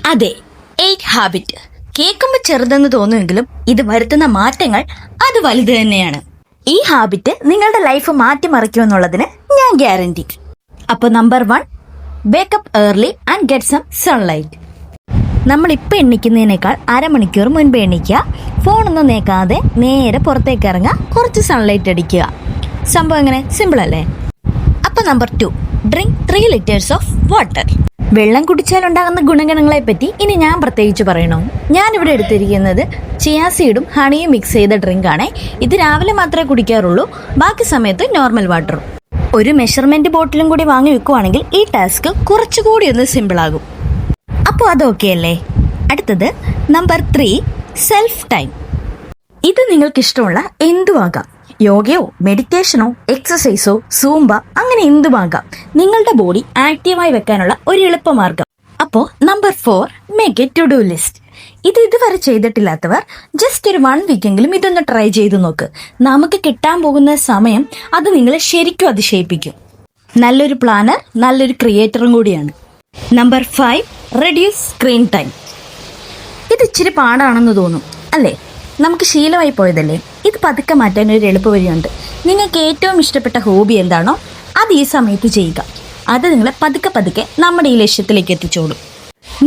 അതെ, 8 ഹാബിറ്റ് കേൾക്കുമ്പോൾ ചെറുതെന്ന് തോന്നുമെങ്കിലും ഇത് വരുത്തുന്ന മാറ്റങ്ങൾ അത് വലുത് തന്നെയാണ്. ഈ ഹാബിറ്റ് നിങ്ങളുടെ ലൈഫ് മാറ്റിമറിക്കുമെന്നുള്ളതിന് ഞാൻ ഗ്യാരണ്ടി. അപ്പോൾ number 1, wake up early and get some sunlight. നമ്മളിപ്പോൾ എണ്ണിക്കുന്നതിനേക്കാൾ അരമണിക്കൂർ മുൻപ് എണ്ണിക്കുക. ഫോണൊന്നും നേക്കാതെ നേരെ പുറത്തേക്ക് ഇറങ്ങുക, കുറച്ച് സൺലൈറ്റ് അടിക്കുക. സംഭവം എങ്ങനെ? സിമ്പിൾ അല്ലേ? അപ്പോൾ number 2, drink 3 liters of water. വെള്ളം കുടിച്ചാൽ ഉണ്ടാകുന്ന ഗുണഗണങ്ങളെ പറ്റി ഇനി ഞാൻ പ്രത്യേകിച്ച് പറയണോ? ഞാനിവിടെ എടുത്തിരിക്കുന്നത് ചിയാ സീഡും ഹണിയും മിക്സ് ചെയ്ത ഡ്രിങ്ക് ആണ്. ഇത് രാവിലെ മാത്രമേ കുടിക്കാറുള്ളൂ, ബാക്കി സമയത്ത് നോർമൽ വാട്ടറും. ഒരു മെഷർമെന്റ് ബോട്ടിലും കൂടി വാങ്ങി വെക്കുവാണെങ്കിൽ ഈ ടാസ്ക് കുറച്ചുകൂടി ഒന്ന് സിമ്പിൾ ആകും. അപ്പോൾ അതൊക്കെ അല്ലേ? അടുത്തത് നമ്പർ 3, സെൽഫ് ടൈം. ഇത് നിങ്ങൾക്ക് ഇഷ്ടമുള്ള എന്തുമാകാം. യോഗയോ മെഡിറ്റേഷനോ എക്സസൈസോ സൂംബ, അങ്ങനെ എന്തുമാകാം. നിങ്ങളുടെ ബോഡി ആക്റ്റീവായി വെക്കാനുള്ള ഒരു എളുപ്പമാർഗം. അപ്പോൾ number 4, make a to do list. ഇത് ഇതുവരെ ചെയ്തിട്ടില്ലാത്തവർ ജസ്റ്റ് ഒരു 1 വീക്കെങ്കിലും ഇതൊന്ന് ട്രൈ ചെയ്ത് നോക്ക്. നമുക്ക് കിട്ടാൻ പോകുന്ന സമയം അത് നിങ്ങളെ ശരിക്കും അതിശയിപ്പിക്കും. നല്ലൊരു പ്ലാനർ, നല്ലൊരു ക്രിയേറ്ററും കൂടിയാണ്. Number 5, reduce screen time. ഇത് ഇച്ചിരി പാടാണെന്ന് തോന്നും അല്ലേ? നമുക്ക് ശീലമായി പോയതല്ലേ? ഇത് പതുക്കെ മാറ്റാൻ ഒരു എളുപ്പവഴിയുണ്ട്. നിങ്ങൾക്ക് ഏറ്റവും ഇഷ്ടപ്പെട്ട ഹോബി എന്താണോ അത് ഈ സമയത്ത് ചെയ്യുക. അത് നിങ്ങളെ പതുക്കെ നമ്മുടെ ഈ ലക്ഷ്യത്തിലേക്ക് എത്തിച്ചോളും.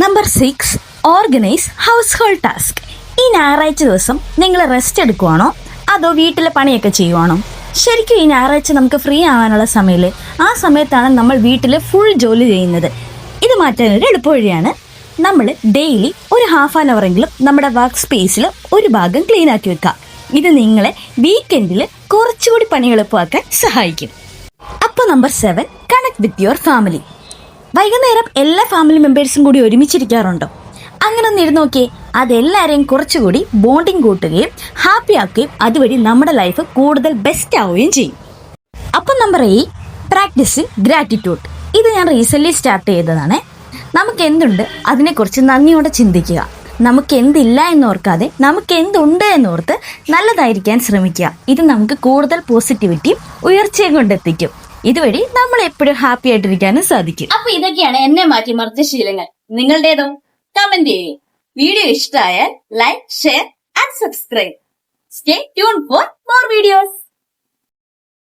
Number 6, organise household task. ഈ ഞായറാഴ്ച ദിവസം നിങ്ങൾ റെസ്റ്റ് എടുക്കുവാണോ അതോ വീട്ടിലെ പണിയൊക്കെ ചെയ്യുവാണോ? ശരിക്കും ഈ ഞായറാഴ്ച നമുക്ക് ഫ്രീ ആവാനുള്ള സമയമില്ലേ? ആ സമയത്താണ് നമ്മൾ വീട്ടിൽ ഫുൾ ജോലി ചെയ്യുന്നത്. ഇത് മാറ്റാനൊരു എളുപ്പവഴിയാണ്. നമ്മൾ ഡെയിലി ഒരു ½ an hour എങ്കിലും നമ്മുടെ വർക്ക് സ്പേസിൽ ഒരു ഭാഗം ക്ലീൻ ആക്കി വെക്കാം. ഇത് നിങ്ങളെ വീക്കെൻഡിൽ കുറച്ചുകൂടി പണി എളുപ്പമാക്കാൻ സഹായിക്കും. അപ്പോൾ number 7, connect with your family. വൈകുന്നേരം എല്ലാ ഫാമിലി മെമ്പേഴ്സും കൂടി ഒരുമിച്ചിരിക്കാറുണ്ടോ? അങ്ങനെ ഒന്ന് ഇരുന്ന് നോക്കിയേ. അതെല്ലാവരെയും കുറച്ചുകൂടി ബോണ്ടിങ് കൂട്ടുകയും ഹാപ്പി ആക്കുകയും അതുവഴി നമ്മുടെ ലൈഫ് കൂടുതൽ ബെസ്റ്റ് ആവുകയും ചെയ്യും. അപ്പം നമ്പർ 8, പ്രാക്ടീസിങ് ഗ്രാറ്റിറ്റ്യൂഡ്. ഇത് ഞാൻ റീസെൻ്റ്ലി സ്റ്റാർട്ട് ചെയ്തതാണ്. നമുക്ക് എന്തുണ്ട് അതിനെക്കുറിച്ച് നന്ദിയോടെ ചിന്തിക്കുക. നമുക്ക് എന്തില്ല എന്നോർക്കാതെ നമുക്ക് എന്തുണ്ട് എന്നോർത്ത് നല്ലതായിരിക്കാൻ ശ്രമിക്കുക. ഇത് നമുക്ക് കൂടുതൽ പോസിറ്റിവിറ്റിയും ഉയർച്ചയും കൊണ്ടെത്തിക്കും. ഇതുവഴി നമ്മൾ എപ്പോഴും ഹാപ്പി ആയിട്ടിരിക്കാനും സാധിക്കും. അപ്പൊ ഇതൊക്കെയാണ് എന്നെ മാറ്റിമറിച്ച ശീലങ്ങൾ. നിങ്ങളുടേതോ? കമന്റ് ചെയ്യേ. വീഡിയോ ഇഷ്ടമായാൽ like, share and subscribe. Stay tune for more videos.